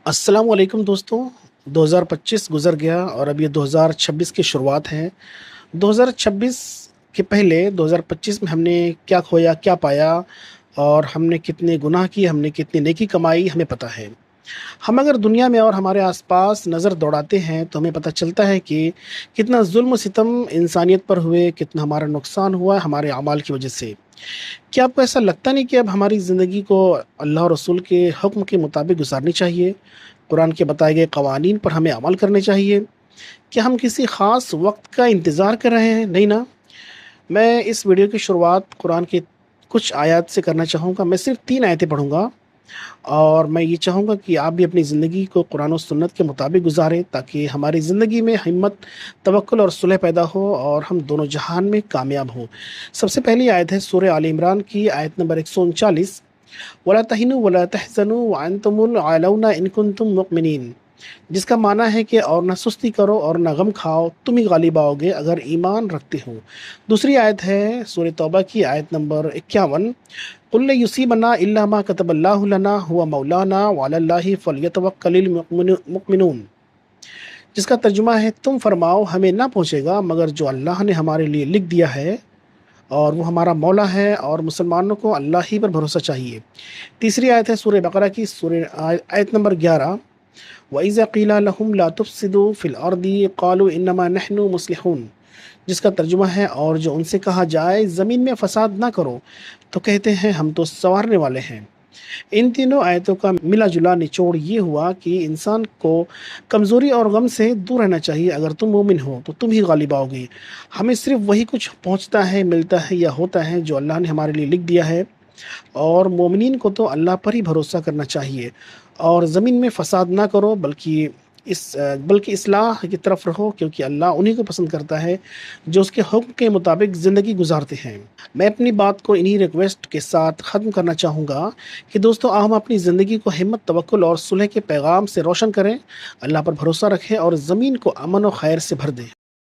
अस्सलाम वालेकुम दोस्तों। 2025 गुज़र गया और अब ये 2026 की शुरुआत है। 2026 के पहले 2025 में हमने क्या खोया, क्या पाया और हमने कितने गुनाह किए, हमने कितनी नेकी कमाई, हमें पता है। हम अगर दुनिया में और हमारे आसपास नज़र दौड़ाते हैं तो हमें पता चलता है कि कितना जुल्म सितम इंसानियत पर हुए, कितना हमारा नुकसान हुआ है हमारे अमाल की वजह से। क्या आपको ऐसा लगता नहीं कि अब हमारी ज़िंदगी को अल्लाह और रसूल के हुक्म के मुताबिक गुजारनी चाहिए? कुरान के बताए गए कवानीन पर हमें अमल करने चाहिए? क्या हम किसी ख़ास वक्त का इंतज़ार कर रहे हैं? नहीं ना। मैं इस वीडियो की शुरुआत कुरान की कुछ आयत से करना चाहूँगा। मैं सिर्फ 3 आयतें पढ़ूँगा और मैं ये चाहूँगा कि आप भी अपनी ज़िंदगी को कुरान और सुन्नत के मुताबिक गुजारें, ताकि हमारी ज़िंदगी में हिम्मत, तवक्कुल और सुलह पैदा हो और हम दोनों जहान में कामयाब हों। सबसे पहली आयत है सूरह आल इमरान की आयत नंबर 139, वला तहिनु वला तहज़नु व अंतुमुल आलौना इन कुंतुम मुमिनीन, जिसका माना है कि और ना सुस्ती करो और ना गम खाओ, तुम ही गालिब आओगे अगर ईमान रखते हो। दूसरी आयत है सूरह तौबा की आयत नंबर 51, कुल युसीबना इल्ला मा कतबल्लाहु लना हुवा मौलाना व अलल्लाहि फलयतवक्कलिल मुमिनून, जिसका तर्जुमा है तुम फरमाओ हमें ना पहुँचेगा मगर जो अल्लाह ने हमारे लिए लिख दिया है और वो हमारा मौला है, और मुसलमानों को अल्लाह ही पर भरोसा चाहिए। तीसरी आयत है सूरह बकरा की आयत नंबर 11, वइज़ा क़ीला लहुम ला तुफ़सिदू फ़िल अर्दि क़ालू इन्नमा नहनु मुस्लिहून, जिसका तर्जुमा है और जो उनसे कहा जाए ज़मीन में फ़साद ना करो तो कहते हैं हम तो संवारने वाले हैं। इन तीनों आयतों का मिला जुला निचोड़ ये हुआ कि इंसान को कमज़ोरी और गम से दूर रहना चाहिए। अगर तुम मोमिन हो तो तुम ही गालिब आओगे। हमें सिर्फ वही कुछ पहुंचता है, मिलता है या होता है जो अल्लाह ने हमारे लिए लिख दिया है, और मोमिनीन को तो अल्लाह पर ही भरोसा करना चाहिए और ज़मीन में फ़साद ना करो, बल्कि इस्लाह की तरफ रहो, क्योंकि अल्लाह उन्हीं को पसंद करता है जो उसके हुक्म के मुताबिक ज़िंदगी गुजारते हैं। मैं अपनी बात को इन्हीं रिक्वेस्ट के साथ ख़त्म करना चाहूँगा कि दोस्तों हम अपनी ज़िंदगी को हिम्मत, तवक्कुल और सुलह के पैगाम से रोशन करें, अल्लाह पर भरोसा रखें और ज़मीन को अमन और खैर से भर दें।